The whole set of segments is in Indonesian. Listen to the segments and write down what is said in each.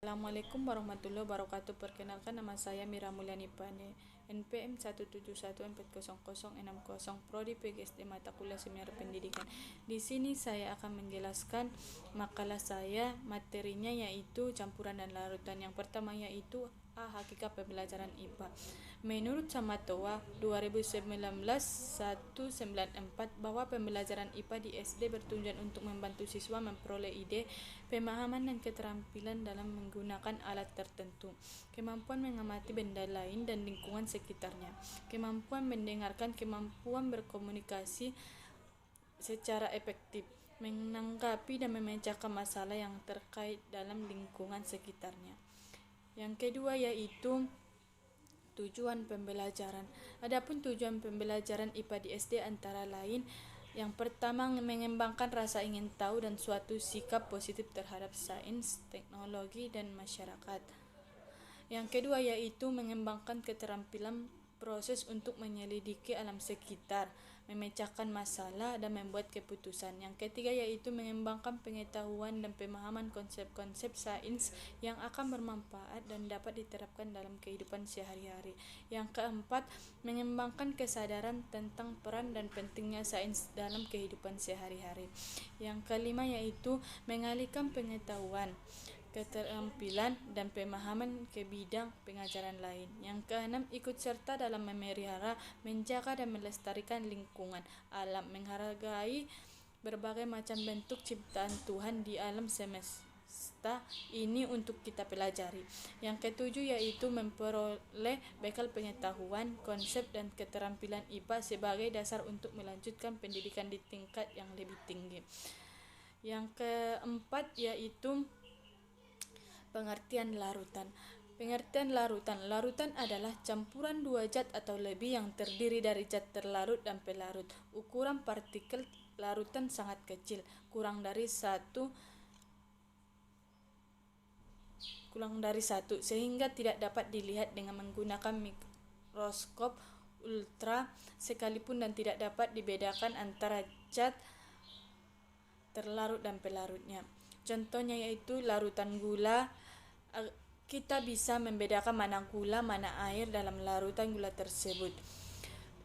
Assalamualaikum warahmatullahi wabarakatuh. Perkenalkan, nama saya Mira Mulyani Pane, NPM 171400660, Prodi PGSD Mata Kuliah Seminar Pendidikan. Di sini saya akan menjelaskan makalah saya. Materinya yaitu campuran dan larutan. Yang pertama yaitu hakikat pembelajaran IPA. Menurut Samatoa 2019-194 bahwa pembelajaran IPA di SD bertujuan untuk membantu siswa memperoleh ide, pemahaman dan keterampilan dalam menggunakan alat tertentu, kemampuan mengamati benda lain dan lingkungan sekitarnya, kemampuan mendengarkan, kemampuan berkomunikasi secara efektif, menanggapi dan memecahkan masalah yang terkait dalam lingkungan sekitarnya. Yang kedua yaitu tujuan pembelajaran. Adapun tujuan pembelajaran IPA di SD antara lain, yang pertama mengembangkan rasa ingin tahu dan suatu sikap positif terhadap sains, teknologi, dan masyarakat. Yang kedua yaitu mengembangkan keterampilan proses untuk menyelidiki alam sekitar, memecahkan masalah, dan membuat keputusan. Yang ketiga yaitu mengembangkan pengetahuan dan pemahaman konsep-konsep sains yang akan bermanfaat dan dapat diterapkan dalam kehidupan sehari-hari. Yang keempat, mengembangkan kesadaran tentang peran dan pentingnya sains dalam kehidupan sehari-hari. Yang kelima yaitu mengalihkan pengetahuan, keterampilan, dan pemahaman ke bidang pengajaran lain. Yang keenam, ikut serta dalam memelihara, menjaga, dan melestarikan lingkungan alam, menghargai berbagai macam bentuk ciptaan Tuhan di alam semesta ini untuk kita pelajari. Yang ketujuh yaitu memperoleh bekal pengetahuan, konsep, dan keterampilan IPA sebagai dasar untuk melanjutkan pendidikan di tingkat yang lebih tinggi. Yang keempat yaitu pengertian larutan. Pengertian larutan. Larutan adalah campuran dua zat atau lebih yang terdiri dari zat terlarut dan pelarut. Ukuran partikel larutan sangat kecil, kurang dari satu, sehingga tidak dapat dilihat dengan menggunakan mikroskop ultra sekalipun, dan tidak dapat dibedakan antara zat terlarut dan pelarutnya. Contohnya yaitu larutan gula. Kita bisa membedakan mana gula, mana air dalam larutan gula tersebut.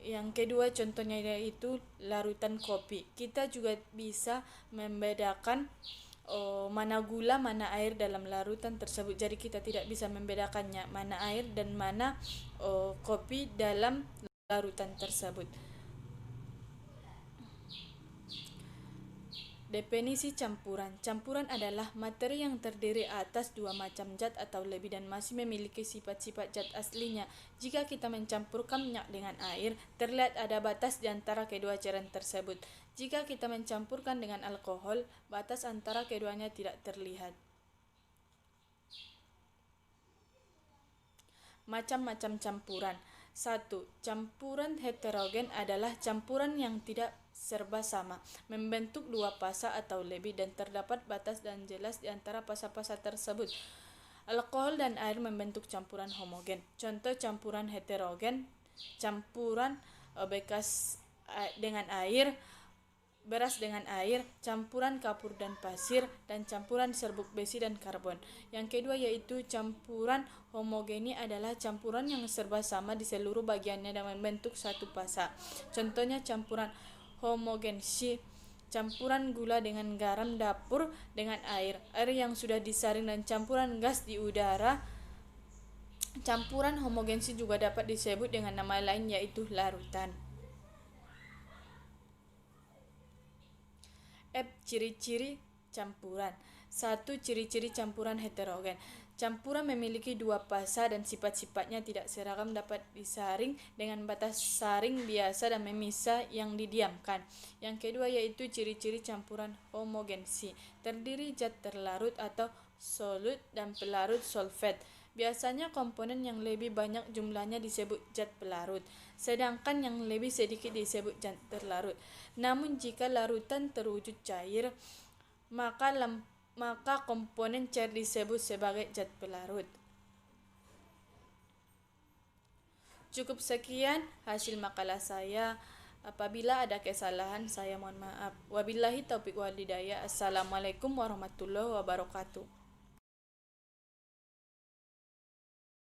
Yang kedua contohnya yaitu larutan kopi. Kita juga bisa membedakan mana gula, mana air dalam larutan tersebut. Jadi kita tidak bisa membedakannya mana air dan mana kopi dalam larutan tersebut. Definisi campuran. Campuran adalah materi yang terdiri atas dua macam zat atau lebih dan masih memiliki sifat-sifat zat aslinya. Jika kita mencampurkan minyak dengan air, terlihat ada batas di antara kedua cairan tersebut. Jika kita mencampurkan dengan alkohol, batas antara keduanya tidak terlihat. Macam-macam campuran. 1. Campuran heterogen adalah campuran yang tidak serba sama, membentuk dua fasa atau lebih, dan terdapat batas dan jelas di antara fasa-fasa tersebut. Alkohol dan air membentuk campuran homogen. Contoh campuran heterogen: campuran bekas dengan air, beras dengan air, campuran kapur dan pasir, dan campuran serbuk besi dan karbon. Yang kedua yaitu campuran homogeni adalah campuran yang serba sama di seluruh bagiannya dan membentuk satu fasa. Contohnya campuran homogensi: campuran gula dengan garam dapur dengan air yang sudah disaring, dan campuran gas di udara. Campuran homogensi juga dapat disebut dengan nama lain yaitu larutan. Ciri-ciri campuran. 1. Ciri-ciri campuran heterogen. Campuran memiliki dua fasa dan sifat-sifatnya tidak seragam, dapat disaring dengan batas saring biasa dan memisah yang didiamkan. Yang kedua yaitu ciri-ciri campuran homogensi. Terdiri zat terlarut atau solut dan pelarut solvent. Biasanya komponen yang lebih banyak jumlahnya disebut zat pelarut, sedangkan yang lebih sedikit disebut zat terlarut. Namun jika larutan terwujud cair, maka komponen cair disebut sebagai zat pelarut. Cukup sekian hasil makalah saya. Apabila ada kesalahan, saya mohon maaf. Wabillahi taufiq wal hidayah. Assalamualaikum warahmatullahi wabarakatuh.